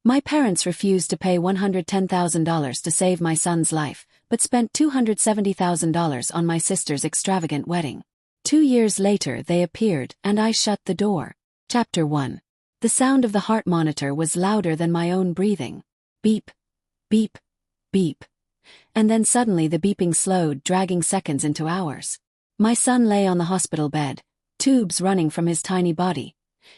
My parents refused to pay $110,000 to save my son's life, but spent $270,000 on my sister's extravagant wedding. 2 years later they appeared, and I shut the door. Chapter 1. The sound of the heart monitor was louder than my own breathing. Beep, beep, beep. And then suddenly the beeping slowed, dragging seconds into hours. My son lay on the hospital bed, tubes running from his tiny body.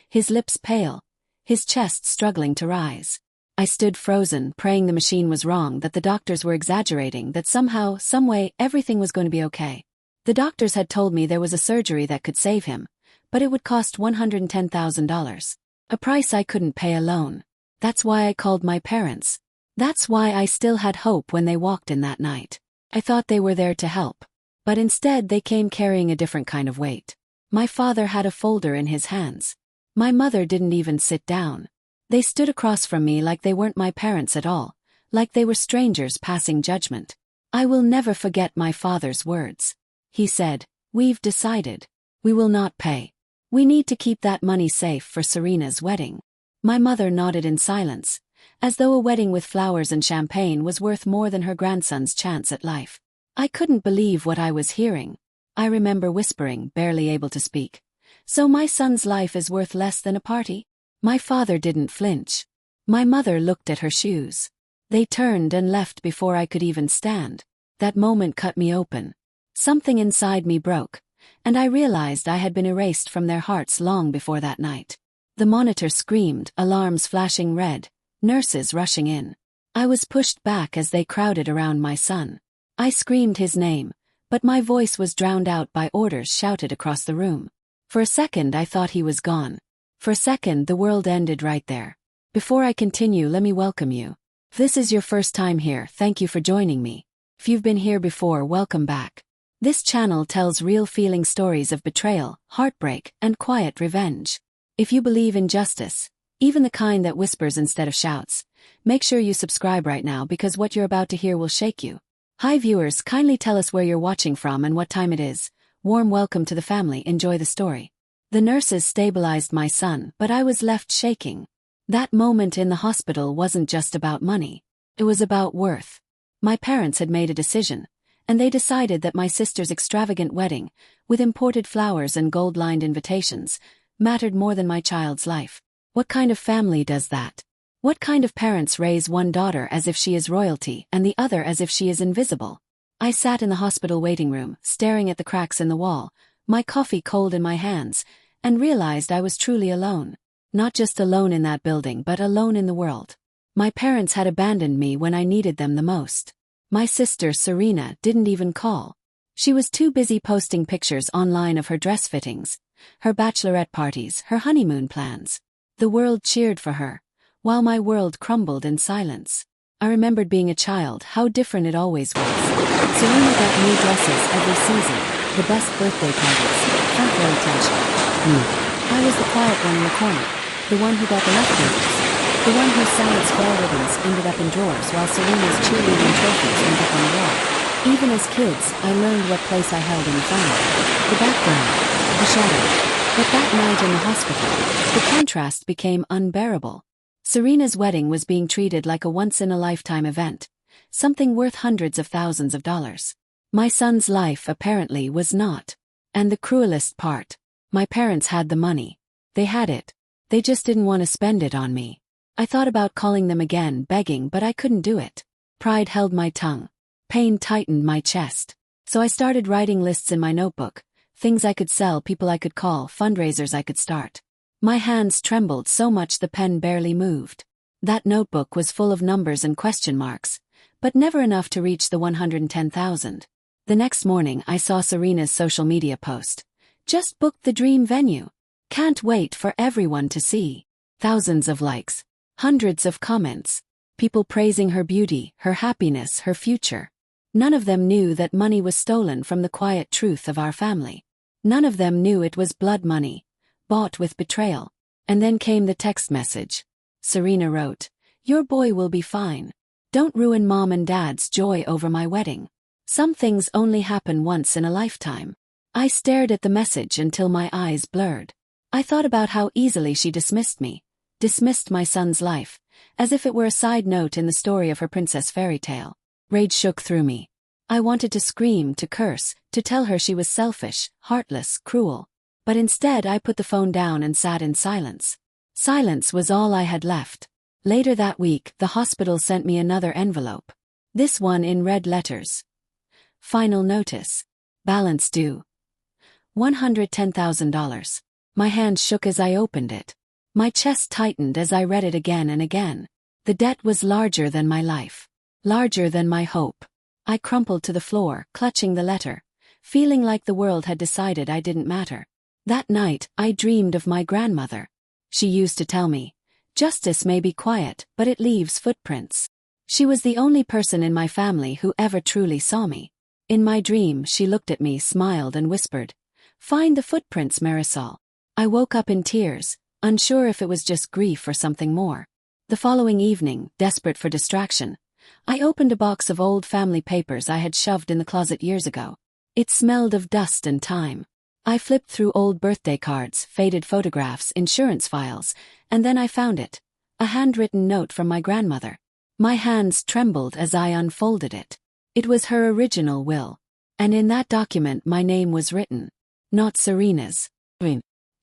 His lips pale, his chest struggling to rise. I stood frozen, praying the machine was wrong, that the doctors were exaggerating, that somehow, someway, everything was going to be okay. The doctors had told me there was a surgery that could save him, but it would cost $110,000. A price I couldn't pay alone. That's why I called my parents. That's why I still had hope when they walked in that night. I thought they were there to help. But instead they came carrying a different kind of weight. My father had a folder in his hands. My mother didn't even sit down. They stood across from me like they weren't my parents at all, like they were strangers passing judgment. I will never forget my father's words. He said, "We've decided. We will not pay. We need to keep that money safe for Serena's wedding." My mother nodded in silence, as though a wedding with flowers and champagne was worth more than her grandson's chance at life. I couldn't believe what I was hearing. I remember whispering, barely able to speak. "So my son's life is worth less than a party?" My father didn't flinch. My mother looked at her shoes. They turned and left before I could even stand. That moment cut me open. Something inside me broke, and I realized I had been erased from their hearts long before that night. The monitor screamed, alarms flashing red, nurses rushing in. I was pushed back as they crowded around my son. I screamed his name, but my voice was drowned out by orders shouted across the room. For a second I thought he was gone. For a second the world ended right there. Before I continue, let me welcome you. If this is your first time here, thank you for joining me. If you've been here before, welcome back. This channel tells real feeling stories of betrayal, heartbreak, and quiet revenge. If you believe in justice, even the kind that whispers instead of shouts, make sure you subscribe right now, because what you're about to hear will shake you. Hi viewers, kindly tell us where you're watching from and what time it is. Warm welcome to the family, enjoy the story. The nurses stabilized my son, but I was left shaking. That moment in the hospital wasn't just about money. It was about worth. My parents had made a decision, and they decided that my sister's extravagant wedding, with imported flowers and gold-lined invitations, mattered more than my child's life. What kind of family does that? What kind of parents raise one daughter as if she is royalty and the other as if she is invisible? I sat in the hospital waiting room, staring at the cracks in the wall, my coffee cold in my hands, and realized I was truly alone. Not just alone in that building, but alone in the world. My parents had abandoned me when I needed them the most. My sister, Serena, didn't even call. She was too busy posting pictures online of her dress fittings, her bachelorette parties, her honeymoon plans. The world cheered for her, while my world crumbled in silence. I remembered being a child, how different it always was. Serena got new dresses every season, the best birthday parties, front row attention. Me. I was the quiet one in the corner, the one who got the leftovers, the one whose silent square ribbons ended up in drawers while Serena's cheerleading trophies went up on the wall. Even as kids, I learned what place I held in the family. The background, the shadow. But that night in the hospital, the contrast became unbearable. Serena's wedding was being treated like a once-in-a-lifetime event, something worth hundreds of thousands of dollars. My son's life apparently was not. And the cruelest part, my parents had the money. They had it. They just didn't want to spend it on me. I thought about calling them again, begging, but I couldn't do it. Pride held my tongue. Pain tightened my chest. So I started writing lists in my notebook, things I could sell, people I could call, fundraisers I could start. My hands trembled so much the pen barely moved. That notebook was full of numbers and question marks, but never enough to reach the 110,000. The next morning I saw Serena's social media post. Just booked the dream venue. Can't wait for everyone to see. Thousands of likes. Hundreds of comments. People praising her beauty, her happiness, her future. None of them knew that money was stolen from the quiet truth of our family. None of them knew it was blood money, bought with betrayal. And then came the text message. Serena wrote, "Your boy will be fine. Don't ruin Mom and Dad's joy over my wedding. Some things only happen once in a lifetime." I stared at the message until my eyes blurred. I thought about how easily she dismissed me, dismissed my son's life, as if it were a side note in the story of her princess fairy tale. Rage shook through me. I wanted to scream, to curse, to tell her she was selfish, heartless, cruel. But instead I put the phone down and sat in silence. Silence was all I had left. Later that week, the hospital sent me another envelope. This one in red letters. Final notice. Balance due. $110,000. My hand shook as I opened it. My chest tightened as I read it again and again. The debt was larger than my life. Larger than my hope. I crumpled to the floor, clutching the letter, feeling like the world had decided I didn't matter. That night, I dreamed of my grandmother. She used to tell me, "Justice may be quiet, but it leaves footprints." She was the only person in my family who ever truly saw me. In my dream, she looked at me, smiled and whispered, "Find the footprints, Marisol." I woke up in tears, unsure if it was just grief or something more. The following evening, desperate for distraction, I opened a box of old family papers I had shoved in the closet years ago. It smelled of dust and time. I flipped through old birthday cards, faded photographs, insurance files, and then I found it. A handwritten note from my grandmother. My hands trembled as I unfolded it. It was her original will. And in that document my name was written. Not Serena's.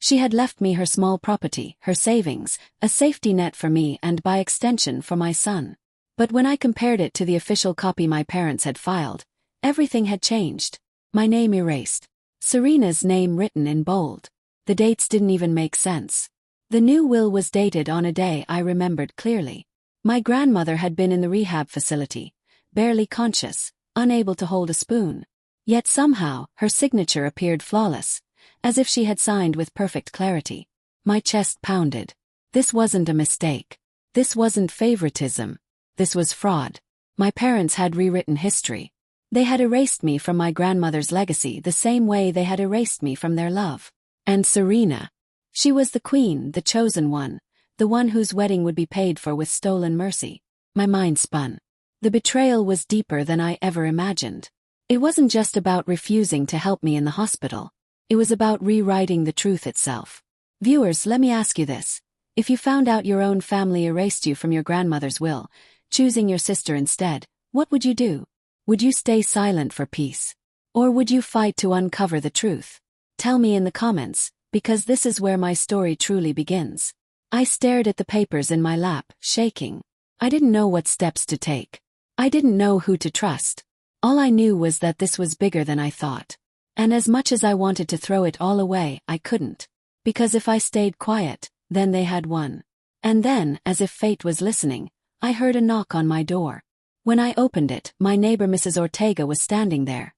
She had left me her small property, her savings, a safety net for me and by extension for my son. But when I compared it to the official copy my parents had filed, everything had changed. My name erased. Serena's name written in bold. The dates didn't even make sense. The new will was dated on a day I remembered clearly. My grandmother had been in the rehab facility, barely conscious, unable to hold a spoon. Yet somehow, her signature appeared flawless, as if she had signed with perfect clarity. My chest pounded. This wasn't a mistake. This wasn't favoritism. This was fraud. My parents had rewritten history. They had erased me from my grandmother's legacy the same way they had erased me from their love. And Serena. She was the queen, the chosen one, the one whose wedding would be paid for with stolen mercy. My mind spun. The betrayal was deeper than I ever imagined. It wasn't just about refusing to help me in the hospital. It was about rewriting the truth itself. Viewers, let me ask you this. If you found out your own family erased you from your grandmother's will, choosing your sister instead, what would you do? Would you stay silent for peace? Or would you fight to uncover the truth? Tell me in the comments, because this is where my story truly begins. I stared at the papers in my lap, shaking. I didn't know what steps to take. I didn't know who to trust. All I knew was that this was bigger than I thought. And as much as I wanted to throw it all away, I couldn't. Because if I stayed quiet, then they had won. And then, as if fate was listening, I heard a knock on my door. When I opened it, my neighbor Mrs. Ortega was standing there,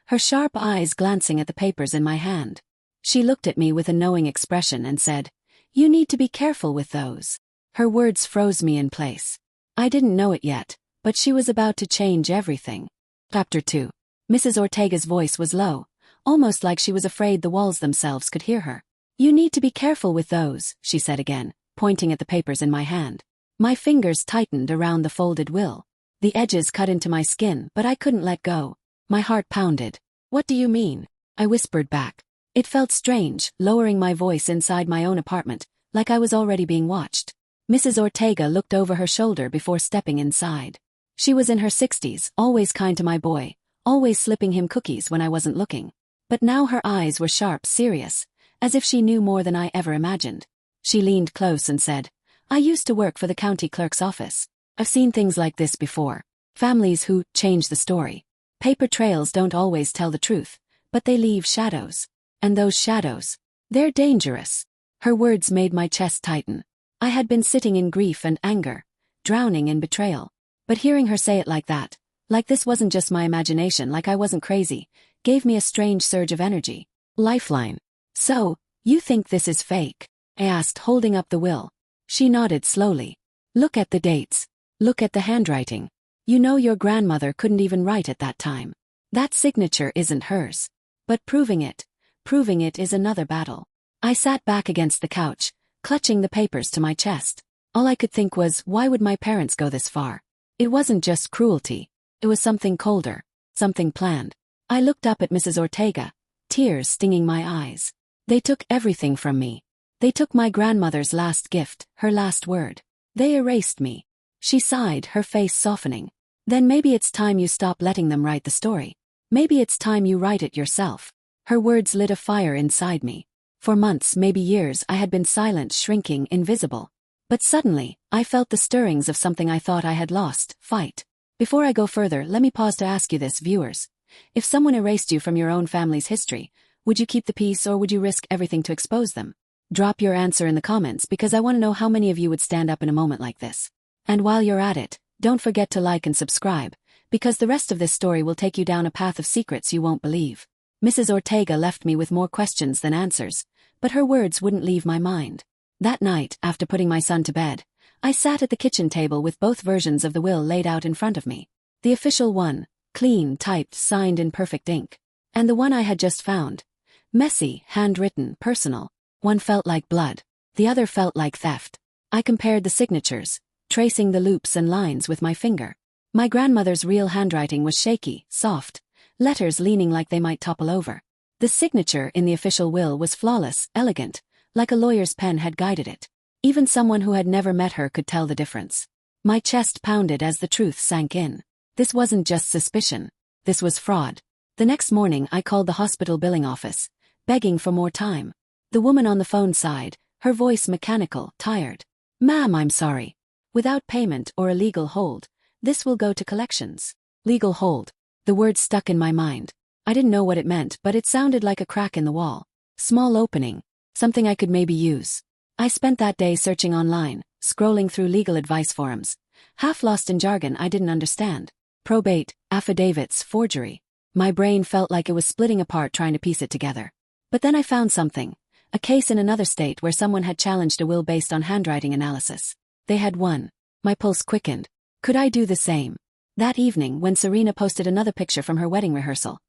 her sharp eyes glancing at the papers in my hand. She looked at me with a knowing expression and said, "You need to be careful with those." Her words froze me in place. I didn't know it yet, but she was about to change everything. Chapter 2. Mrs. Ortega's voice was low, almost like she was afraid the walls themselves could hear her. "You need to be careful with those," she said again, pointing at the papers in my hand. My fingers tightened around the folded will. The edges cut into my skin, but I couldn't let go. My heart pounded. "What do you mean?" I whispered back. It felt strange, lowering my voice inside my own apartment, like I was already being watched. Mrs. Ortega looked over her shoulder before stepping inside. She was in her 60s, always kind to my boy, always slipping him cookies when I wasn't looking. But now her eyes were sharp, serious, as if she knew more than I ever imagined. She leaned close and said, "I used to work for the county clerk's office. I've seen things like this before. Families who change the story. Paper trails don't always tell the truth, but they leave shadows. And those shadows, they're dangerous." Her words made my chest tighten. I had been sitting in grief and anger, drowning in betrayal. But hearing her say it like that, like this wasn't just my imagination, like I wasn't crazy, gave me a strange surge of energy. Lifeline. "So, you think this is fake?" I asked, holding up the will. She nodded slowly. "Look at the dates. Look at the handwriting. You know your grandmother couldn't even write at that time. That signature isn't hers. But proving it is another battle." I sat back against the couch, clutching the papers to my chest. All I could think was, why would my parents go this far? It wasn't just cruelty. It was something colder, something planned. I looked up at Mrs. Ortega, tears stinging my eyes. They took everything from me. They took my grandmother's last gift, her last word. They erased me. She sighed, her face softening. Then maybe it's time you stop letting them write the story. Maybe it's time you write it yourself. Her words lit a fire inside me. For months, maybe years, I had been silent, shrinking, invisible. But suddenly, I felt the stirrings of something I thought I had lost: fight. Before I go further, let me pause to ask you this, viewers. If someone erased you from your own family's history, would you keep the peace or would you risk everything to expose them? Drop your answer in the comments because I want to know how many of you would stand up in a moment like this. And while you're at it, don't forget to like and subscribe, because the rest of this story will take you down a path of secrets you won't believe. Mrs. Ortega left me with more questions than answers, but her words wouldn't leave my mind. That night, after putting my son to bed, I sat at the kitchen table with both versions of the will laid out in front of me. The official one, clean, typed, signed in perfect ink. And the one I had just found. Messy, handwritten, personal. One felt like blood. The other felt like theft. I compared the signatures, tracing the loops and lines with my finger. My grandmother's real handwriting was shaky, soft, letters leaning like they might topple over. The signature in the official will was flawless, elegant, like a lawyer's pen had guided it. Even someone who had never met her could tell the difference. My chest pounded as the truth sank in. This wasn't just suspicion. This was fraud. The next morning I called the hospital billing office, begging for more time. The woman on the phone sighed, her voice mechanical, tired. "Ma'am, I'm sorry. Without payment or a legal hold, this will go to collections." Legal hold. The word stuck in my mind. I didn't know what it meant, but it sounded like a crack in the wall. Small opening. Something I could maybe use. I spent that day searching online, scrolling through legal advice forums, half lost in jargon I didn't understand. Probate, affidavits, forgery. My brain felt like it was splitting apart trying to piece it together. But then I found something. A case in another state where someone had challenged a will based on handwriting analysis. They had won. My pulse quickened. Could I do the same? That evening, when Serena posted another picture from her wedding rehearsal,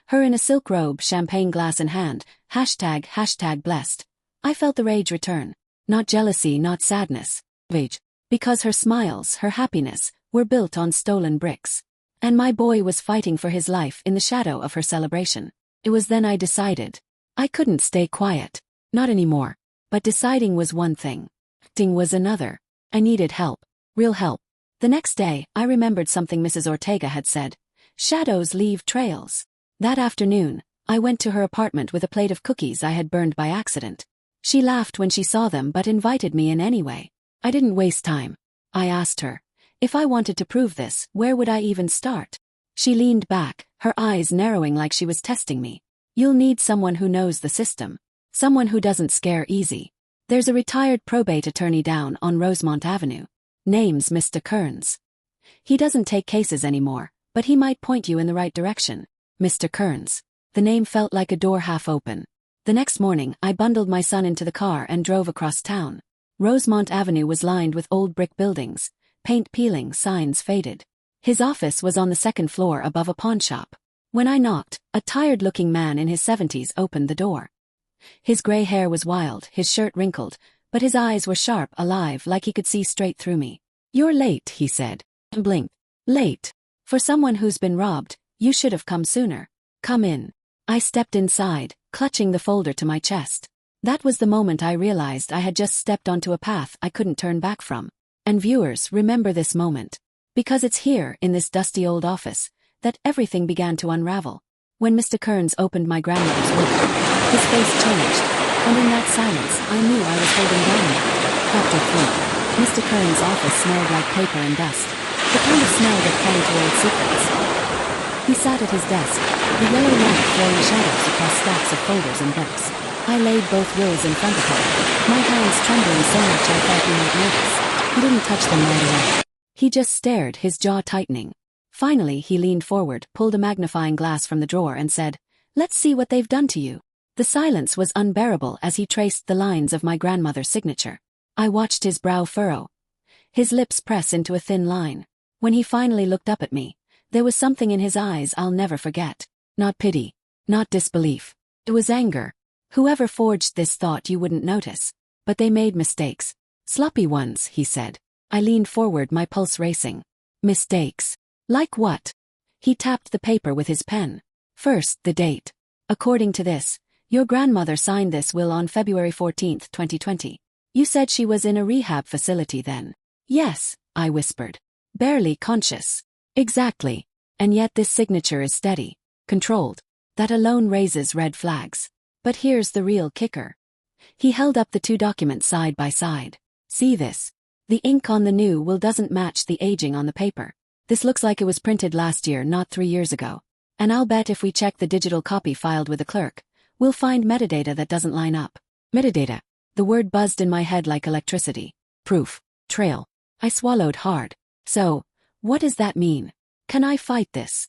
her in a silk robe, champagne glass in hand, hashtag blessed, I felt the rage return. Not jealousy, not sadness. Rage. Because her smiles, her happiness, were built on stolen bricks. And my boy was fighting for his life in the shadow of her celebration. It was then I decided. I couldn't stay quiet. Not anymore. But deciding was one thing. Acting was another. I needed help. Real help. The next day, I remembered something Mrs. Ortega had said. Shadows leave trails. That afternoon, I went to her apartment with a plate of cookies I had burned by accident. She laughed when she saw them but invited me in anyway. I didn't waste time. I asked her, if I wanted to prove this, where would I even start? She leaned back, her eyes narrowing like she was testing me. You'll need someone who knows the system. Someone who doesn't scare easy. There's a retired probate attorney down on Rosemont Avenue. Name's Mr. Kearns. He doesn't take cases anymore, but he might point you in the right direction. Mr. Kearns. The name felt like a door half open. The next morning, I bundled my son into the car and drove across town. Rosemont Avenue was lined with old brick buildings, paint peeling, signs faded. His office was on the second floor above a pawn shop. When I knocked, a tired-looking man in his 70s opened the door. His gray hair was wild, his shirt wrinkled, but his eyes were sharp, alive, like he could see straight through me. "You're late," he said. I blinked. Late? For someone who's been robbed, you should have come sooner. Come in. I stepped inside, clutching the folder to my chest. That was the moment I realized I had just stepped onto a path I couldn't turn back from. And viewers, remember this moment. Because it's here, in this dusty old office, that everything began to unravel. When Mr. Kearns opened my grandmother's will, his face changed, and in that silence, I knew I was holding dynamite. Chapter 3. Mr. Kearns' office smelled like paper and dust, the kind of smell that carried to old secrets. He sat at his desk, the yellow lamp throwing shadows across stacks of folders and books. I laid both wills in front of him, my hands trembling so much I thought he might notice. He didn't touch them right away. He just stared, his jaw tightening. Finally, he leaned forward, pulled a magnifying glass from the drawer and said, "Let's see what they've done to you." The silence was unbearable as he traced the lines of my grandmother's signature. I watched his brow furrow, his lips press into a thin line. When he finally looked up at me, there was something in his eyes I'll never forget. Not pity, not disbelief. It was anger. Whoever forged this thought you wouldn't notice. But they made mistakes. Sloppy ones, he said. I leaned forward, my pulse racing. Mistakes. Like what? He tapped the paper with his pen. First, the date. According to this, your grandmother signed this will on February 14, 2020. You said she was in a rehab facility then. Yes, I whispered. Barely conscious. Exactly. And yet this signature is steady, controlled. That alone raises red flags. But here's the real kicker. He held up the two documents side by side. See this? The ink on the new will doesn't match the aging on the paper. This looks like it was printed last year, not 3 years ago. And I'll bet if we check the digital copy filed with the clerk, we'll find metadata that doesn't line up. Metadata. The word buzzed in my head like electricity. Proof. Trail. I swallowed hard. So, what does that mean? Can I fight this?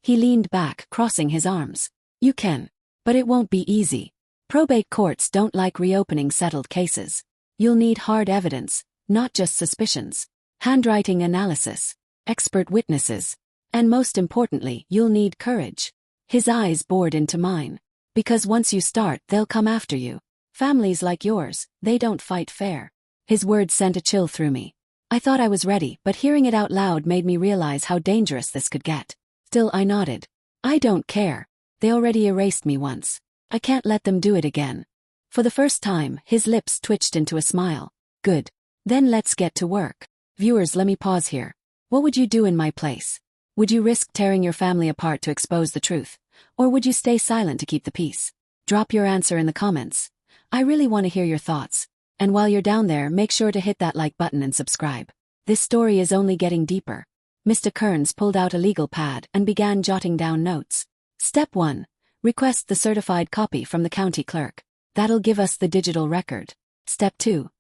He leaned back, crossing his arms. You can. But it won't be easy. Probate courts don't like reopening settled cases. You'll need hard evidence, not just suspicions. Handwriting analysis. Expert witnesses. And most importantly, you'll need courage. His eyes bored into mine. Because once you start, they'll come after you. Families like yours, they don't fight fair. His words sent a chill through me. I thought I was ready, but hearing it out loud made me realize how dangerous this could get. Still, I nodded. I don't care. They already erased me once. I can't let them do it again. For the first time, his lips twitched into a smile. Good. Then let's get to work. Viewers, let me pause here. What would you do in my place? Would you risk tearing your family apart to expose the truth? Or would you stay silent to keep the peace? Drop your answer in the comments. I really want to hear your thoughts. And while you're down there, make sure to hit that like button and subscribe. This story is only getting deeper. Mr. Kearns pulled out a legal pad and began jotting down notes. Step 1. Request the certified copy from the county clerk. That'll give us the digital record. Step 2.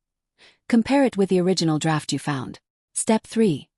Compare it with the original draft you found. Step 3.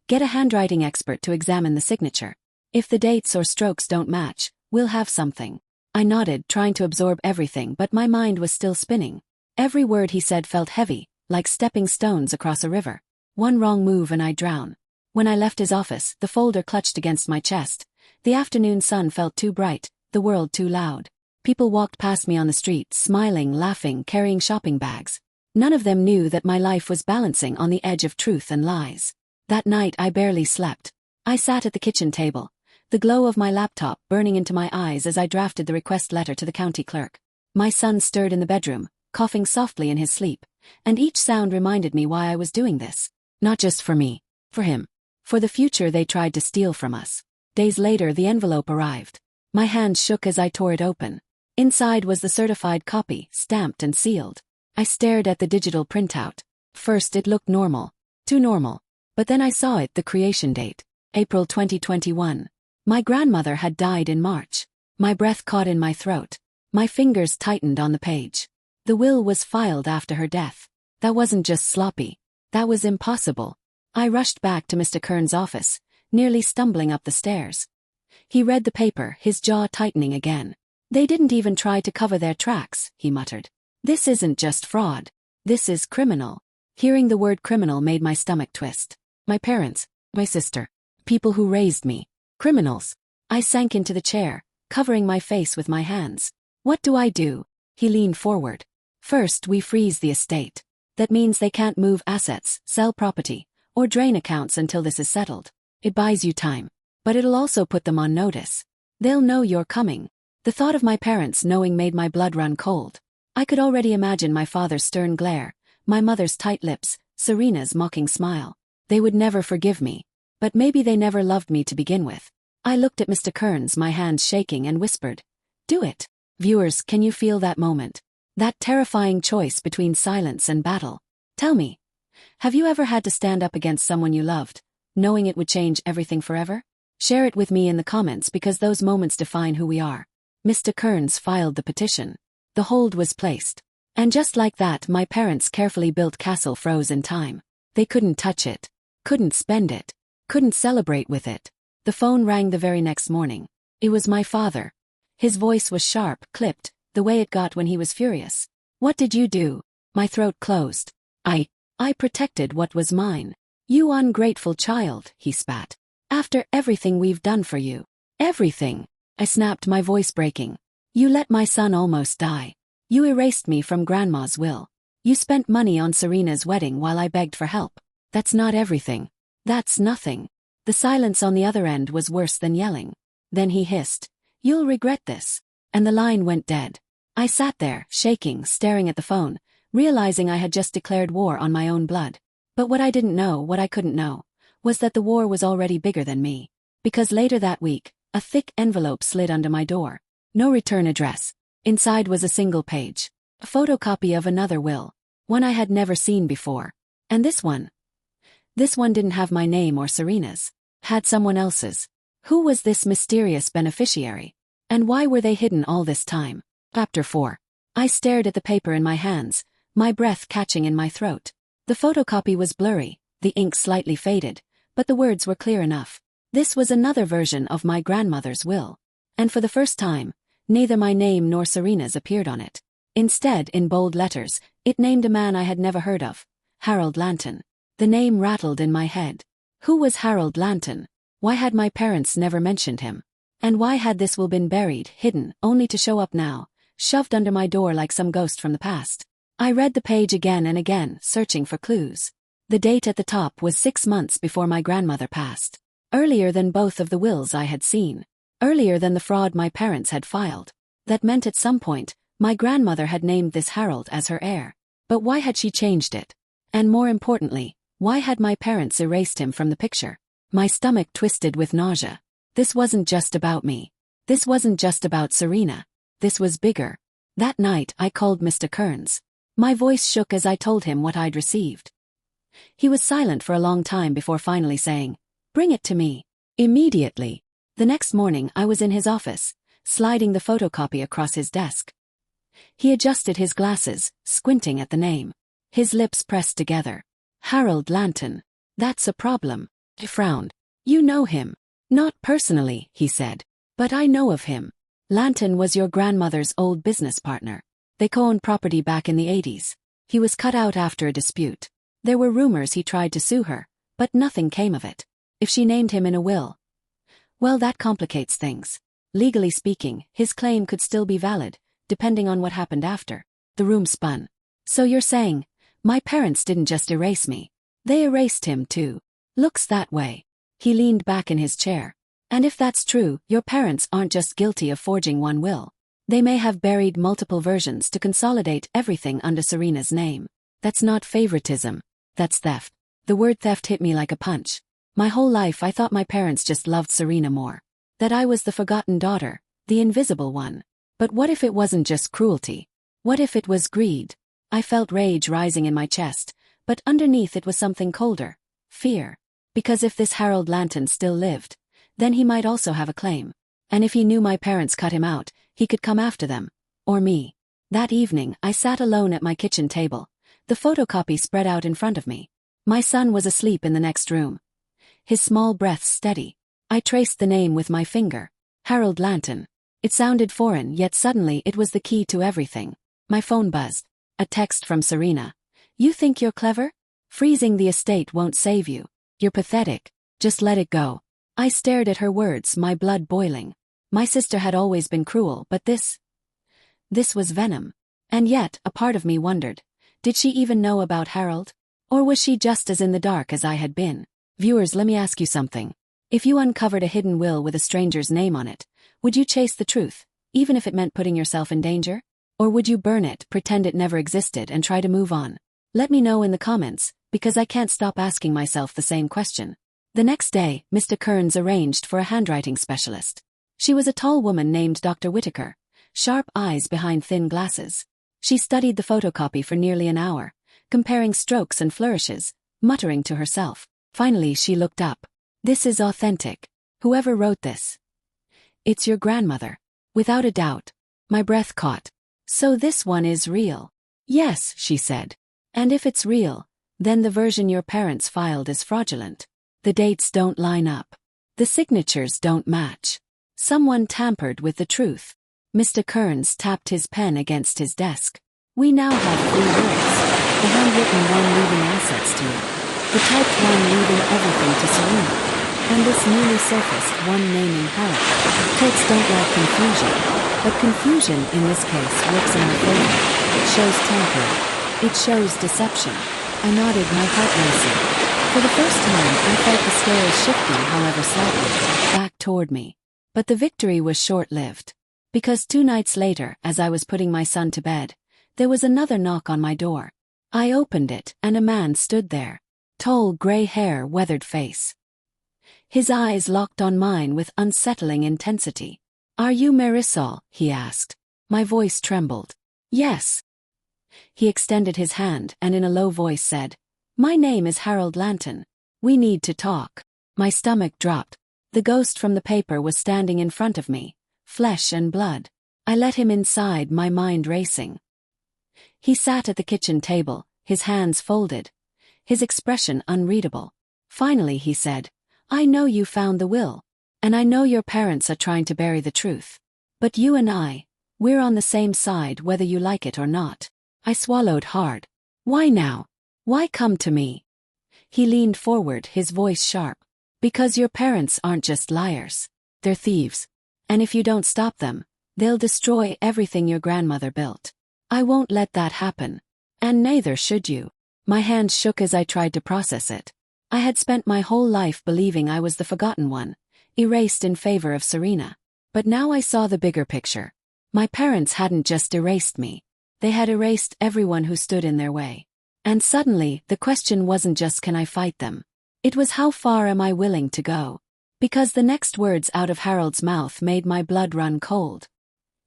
Get a handwriting expert to examine the signature. If the dates or strokes don't match, we'll have something. I nodded, trying to absorb everything, but my mind was still spinning. Every word he said felt heavy, like stepping stones across a river. One wrong move and I'd drown. When I left his office, the folder clutched against my chest. The afternoon sun felt too bright, the world too loud. People walked past me on the street, smiling, laughing, carrying shopping bags. None of them knew that my life was balancing on the edge of truth and lies. That night I barely slept. I sat at the kitchen table, the glow of my laptop burning into my eyes as I drafted the request letter to the county clerk. My son stirred in the bedroom, coughing softly in his sleep, and each sound reminded me why I was doing this. Not just for me, for him. For the future they tried to steal from us. Days later the envelope arrived. My hands shook as I tore it open. Inside was the certified copy, stamped and sealed. I stared at the digital printout. First it looked normal. Too normal. But then I saw it, the creation date. April 2021. My grandmother had died in March. My breath caught in my throat. My fingers tightened on the page. The will was filed after her death. That wasn't just sloppy. That was impossible. I rushed back to Mr. Kearns' office, nearly stumbling up the stairs. He read the paper, his jaw tightening again. They didn't even try to cover their tracks, he muttered. This isn't just fraud. This is criminal. Hearing the word criminal made my stomach twist. My parents, my sister, people who raised me. Criminals. I sank into the chair, covering my face with my hands. What do I do? He leaned forward. First, we freeze the estate. That means they can't move assets, sell property, or drain accounts until this is settled. It buys you time. But it'll also put them on notice. They'll know you're coming. The thought of my parents knowing made my blood run cold. I could already imagine my father's stern glare, my mother's tight lips, Serena's mocking smile. They would never forgive me. But maybe they never loved me to begin with. I looked at Mr. Kearns, my hands shaking, and whispered, "Do it." Viewers, can you feel that moment? That terrifying choice between silence and battle. Tell me, have you ever had to stand up against someone you loved, knowing it would change everything forever? Share it with me in the comments because those moments define who we are. Mr. Kearns filed the petition. The hold was placed. And just like that, my parents' carefully built castle froze in time. They couldn't touch it. Couldn't spend it. Couldn't celebrate with it. The phone rang the very next morning. It was my father. His voice was sharp, clipped, the way it got when he was furious. What did you do? My throat closed. I protected what was mine. You ungrateful child, he spat. After everything we've done for you. Everything. I snapped, my voice breaking. You let my son almost die. You erased me from Grandma's will. You spent money on Serena's wedding while I begged for help. That's not everything. That's nothing. The silence on the other end was worse than yelling. Then he hissed, "You'll regret this." And the line went dead. I sat there, shaking, staring at the phone, realizing I had just declared war on my own blood. But what I didn't know, what I couldn't know, was that the war was already bigger than me. Because later that week, a thick envelope slid under my door. No return address. Inside was a single page. A photocopy of another will. One I had never seen before. And this one didn't have my name or Serena's. Had someone else's. Who was this mysterious beneficiary? And why were they hidden all this time? Chapter 4. I stared at the paper in my hands, my breath catching in my throat. The photocopy was blurry, the ink slightly faded, but the words were clear enough. This was another version of my grandmother's will. And for the first time, neither my name nor Serena's appeared on it. Instead, in bold letters, it named a man I had never heard of. Harold Lanton. The name rattled in my head. Who was Harold Lanton? Why had my parents never mentioned him? And why had this will been buried, hidden, only to show up now, shoved under my door like some ghost from the past? I read the page again and again, searching for clues. The date at the top was 6 months before my grandmother passed. Earlier than both of the wills I had seen. Earlier than the fraud my parents had filed. That meant at some point, my grandmother had named this Harold as her heir. But why had she changed it? And more importantly, why had my parents erased him from the picture? My stomach twisted with nausea. This wasn't just about me. This wasn't just about Serena. This was bigger. That night I called Mr. Kearns. My voice shook as I told him what I'd received. He was silent for a long time before finally saying, "Bring it to me." Immediately. The next morning I was in his office, sliding the photocopy across his desk. He adjusted his glasses, squinting at the name. His lips pressed together. Harold Lanton. That's a problem. He frowned. You know him. Not personally, he said. But I know of him. Lanton was your grandmother's old business partner. They co-owned property back in the 80s. He was cut out after a dispute. There were rumors he tried to sue her, but nothing came of it. If she named him in a will, well, that complicates things. Legally speaking, his claim could still be valid, depending on what happened after. The room spun. So you're saying, my parents didn't just erase me. They erased him too. Looks that way. He leaned back in his chair. And if that's true, your parents aren't just guilty of forging one will. They may have buried multiple versions to consolidate everything under Serena's name. That's not favoritism. That's theft. The word theft hit me like a punch. My whole life I thought my parents just loved Serena more. That I was the forgotten daughter, the invisible one. But what if it wasn't just cruelty? What if it was greed? I felt rage rising in my chest, but underneath it was something colder. Fear. Because if this Harold Lanton still lived, then he might also have a claim. And if he knew my parents cut him out, he could come after them. Or me. That evening, I sat alone at my kitchen table, the photocopy spread out in front of me. My son was asleep in the next room. His small breaths steady. I traced the name with my finger. Harold Lanton. It sounded foreign, yet suddenly it was the key to everything. My phone buzzed. A text from Serena. You think you're clever? Freezing the estate won't save you. You're pathetic. Just let it go. I stared at her words, my blood boiling. My sister had always been cruel, but this was venom. And yet, a part of me wondered, did she even know about Harold? Or was she just as in the dark as I had been? Viewers, let me ask you something. If you uncovered a hidden will with a stranger's name on it, would you chase the truth, even if it meant putting yourself in danger? Or would you burn it, pretend it never existed, and try to move on? Let me know in the comments, because I can't stop asking myself the same question. The next day, Mr. Kearns arranged for a handwriting specialist. She was a tall woman named Dr. Whitaker, sharp eyes behind thin glasses. She studied the photocopy for nearly an hour, comparing strokes and flourishes, muttering to herself. Finally she looked up. This is authentic. Whoever wrote this. It's your grandmother. Without a doubt. My breath caught. So this one is real. Yes, she said. And if it's real, then the version your parents filed is fraudulent. The dates don't line up. The signatures don't match. Someone tampered with the truth. Mr. Kearns tapped his pen against his desk. We now have 3 wills. The handwritten one leaving assets to you. The typed one leaving everything to Serena. And this newly surfaced one naming Harold. Courts don't like confusion. But confusion in this case works in our favor. It shows tampering. It shows deception. I nodded, my heart racing. For the first time I felt the scales shifting, however slightly, back toward me. But the victory was short-lived. Because 2 nights later, as I was putting my son to bed, there was another knock on my door. I opened it, and a man stood there. Tall gray hair, weathered face. His eyes locked on mine with unsettling intensity. "Are you Marisol?" he asked. My voice trembled. "Yes." He extended his hand and in a low voice said, "My name is Harold Lanton. We need to talk." My stomach dropped. The ghost from the paper was standing in front of me, flesh and blood. I let him inside, my mind racing. He sat at the kitchen table, his hands folded, his expression unreadable. Finally he said, "I know you found the will, and I know your parents are trying to bury the truth. But you and we're on the same side whether you like it or not." I swallowed hard. "Why now? Why come to me?" He leaned forward, his voice sharp. "Because your parents aren't just liars. They're thieves. And if you don't stop them, they'll destroy everything your grandmother built. I won't let that happen. And neither should you." My hands shook as I tried to process it. I had spent my whole life believing I was the forgotten one, erased in favor of Serena. But now I saw the bigger picture. My parents hadn't just erased me. They had erased everyone who stood in their way. And suddenly, the question wasn't just can I fight them? It was how far am I willing to go? Because the next words out of Harold's mouth made my blood run cold.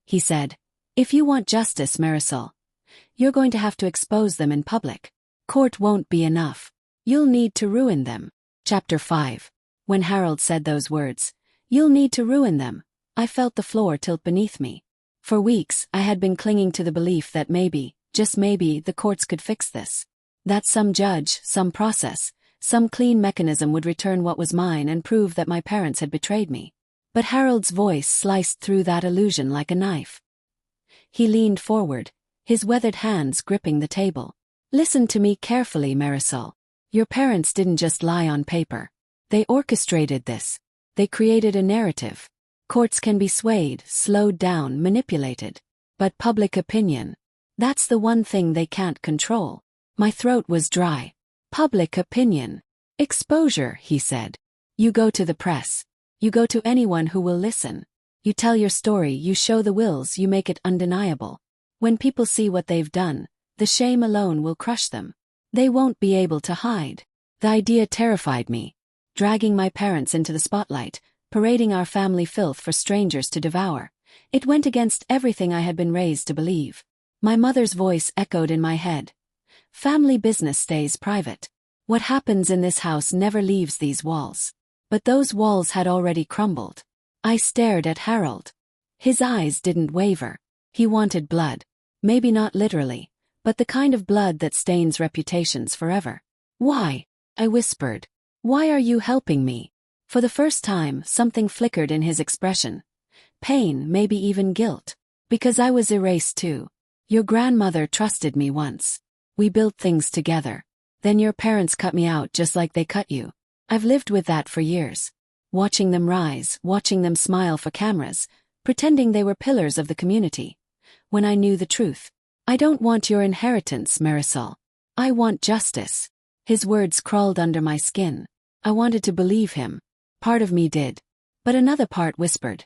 He said, "If you want justice, Marisol, you're going to have to expose them in public. Court won't be enough. You'll need to ruin them." Chapter 5. When Harold said those words, "You'll need to ruin them," I felt the floor tilt beneath me. For weeks, I had been clinging to the belief that maybe, just maybe, the courts could fix this. That some judge, some process, some clean mechanism would return what was mine and prove that my parents had betrayed me. But Harold's voice sliced through that illusion like a knife. He leaned forward, his weathered hands gripping the table. "Listen to me carefully, Marisol. Your parents didn't just lie on paper. They orchestrated this. They created a narrative. Courts can be swayed, slowed down, manipulated. But public opinion, that's the one thing they can't control." My throat was dry. "Public opinion. Exposure," he said. "You go to the press. You go to anyone who will listen. You tell your story, you show the wills, you make it undeniable. When people see what they've done, the shame alone will crush them. They won't be able to hide." The idea terrified me. Dragging my parents into the spotlight, parading our family filth for strangers to devour. It went against everything I had been raised to believe. My mother's voice echoed in my head. "Family business stays private. What happens in this house never leaves these walls." But those walls had already crumbled. I stared at Harold. His eyes didn't waver. He wanted blood. Maybe not literally, but the kind of blood that stains reputations forever. "Why?" I whispered. "Why are you helping me?" For the first time, something flickered in his expression. Pain, maybe even guilt. "Because I was erased too. Your grandmother trusted me once. We built things together. Then your parents cut me out just like they cut you. I've lived with that for years. Watching them rise, watching them smile for cameras, pretending they were pillars of the community. When I knew the truth. I don't want your inheritance, Marisol. I want justice." His words crawled under my skin. I wanted to believe him. Part of me did. But another part whispered,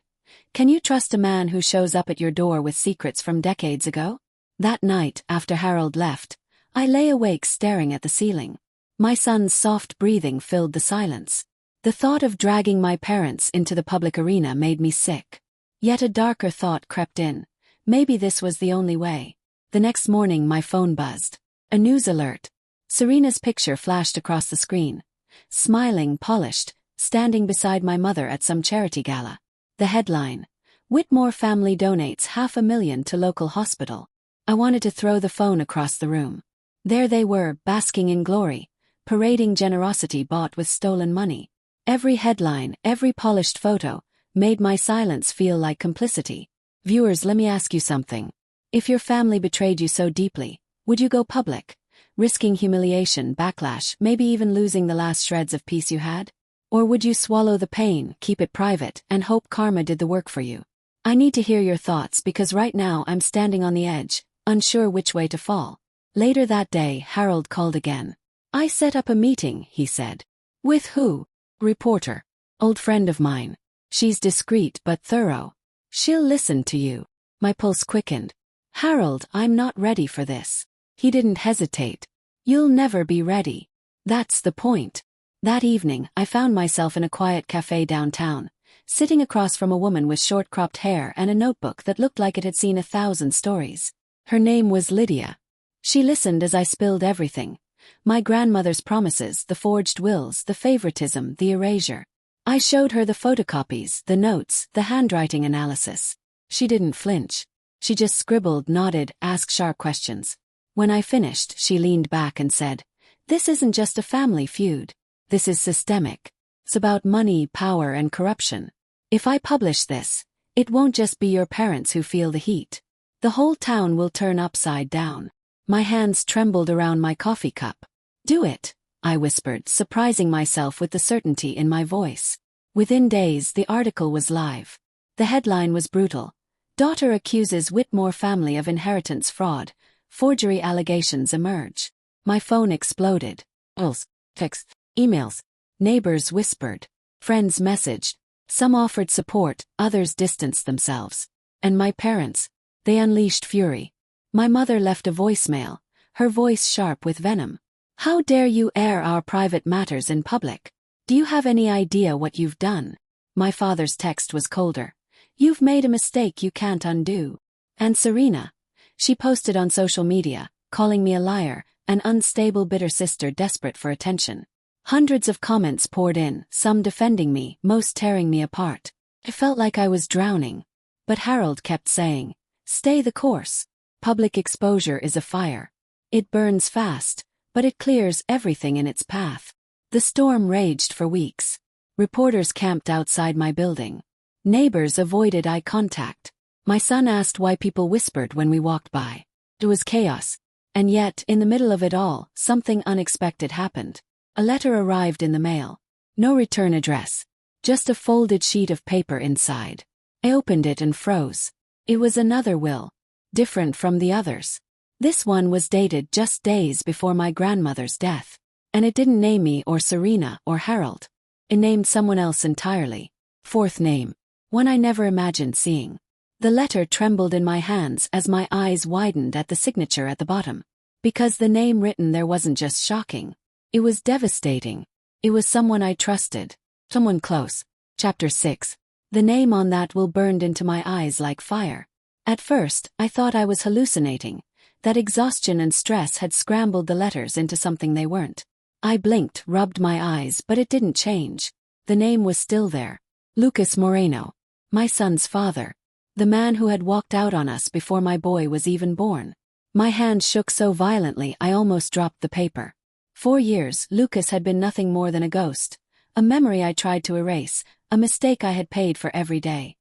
"Can you trust a man who shows up at your door with secrets from decades ago?" That night, after Harold left, I lay awake staring at the ceiling. My son's soft breathing filled the silence. The thought of dragging my parents into the public arena made me sick. Yet a darker thought crept in. Maybe this was the only way. The next morning my phone buzzed. A news alert. Serena's picture flashed across the screen. Smiling, polished, standing beside my mother at some charity gala. The headline: "Whitmore family donates $500,000 to local hospital." I wanted to throw the phone across the room. There they were, basking in glory, parading generosity bought with stolen money. Every headline, every polished photo, made my silence feel like complicity. Viewers, let me ask you something. If your family betrayed you so deeply, would you go public, risking humiliation, backlash, maybe even losing the last shreds of peace you had? Or would you swallow the pain, keep it private, and hope karma did the work for you? I need to hear your thoughts because right now I'm standing on the edge, unsure which way to fall. Later that day, Harold called again. "I set up a meeting," he said. "With who?" "Reporter. Old friend of mine. She's discreet but thorough. She'll listen to you." My pulse quickened. "Harold, I'm not ready for this." He didn't hesitate. "You'll never be ready. That's the point. That evening, I found myself in a quiet cafe downtown, sitting across from a woman with short-cropped hair and a notebook that looked like it had seen 1,000 stories. Her name was Lydia. She listened as I spilled everything. My grandmother's promises, the forged wills, the favoritism, the erasure. I showed her the photocopies, the notes, the handwriting analysis. She didn't flinch. She just scribbled, nodded, asked sharp questions. When I finished, she leaned back and said, "This isn't just a family feud. This is systemic. It's about money, power, and corruption. If I publish this, it won't just be your parents who feel the heat. The whole town will turn upside down." My hands trembled around my coffee cup. "Do it," I whispered, surprising myself with the certainty in my voice. Within days, the article was live. The headline was brutal. Daughter accuses Whitmore family of inheritance fraud. Forgery allegations emerge. My phone exploded. Calls, texts, emails. Neighbors whispered. Friends messaged. Some offered support, others distanced themselves. And my parents, they unleashed fury. My mother left a voicemail, her voice sharp with venom. "How dare you air our private matters in public? Do you have any idea what you've done?" My father's text was colder. "You've made a mistake you can't undo." And Serena, she posted on social media, calling me a liar, an unstable bitter sister desperate for attention. Hundreds of comments poured in, some defending me, most tearing me apart. I felt like I was drowning. But Harold kept saying, "Stay the course. Public exposure is a fire. It burns fast, but it clears everything in its path." The storm raged for weeks. Reporters camped outside my building. Neighbors avoided eye contact. My son asked why people whispered when we walked by. It was chaos. And yet, in the middle of it all, something unexpected happened. A letter arrived in the mail. No return address. Just a folded sheet of paper inside. I opened it and froze. It was another will. Different from the others. This one was dated just days before my grandmother's death. And it didn't name me or Serena or Harold. It named someone else entirely. Fourth name. One I never imagined seeing. The letter trembled in my hands as my eyes widened at the signature at the bottom. Because the name written there wasn't just shocking. It was devastating. It was someone I trusted. Someone close. Chapter 6. The name on that will burned into my eyes like fire. At first, I thought I was hallucinating, that exhaustion and stress had scrambled the letters into something they weren't. I blinked, rubbed my eyes, but it didn't change. The name was still there. Lucas Moreno. My son's father. The man who had walked out on us before my boy was even born. My hand shook so violently I almost dropped the paper. 4 years, Lucas had been nothing more than a ghost. A memory I tried to erase, a mistake I had paid for every day.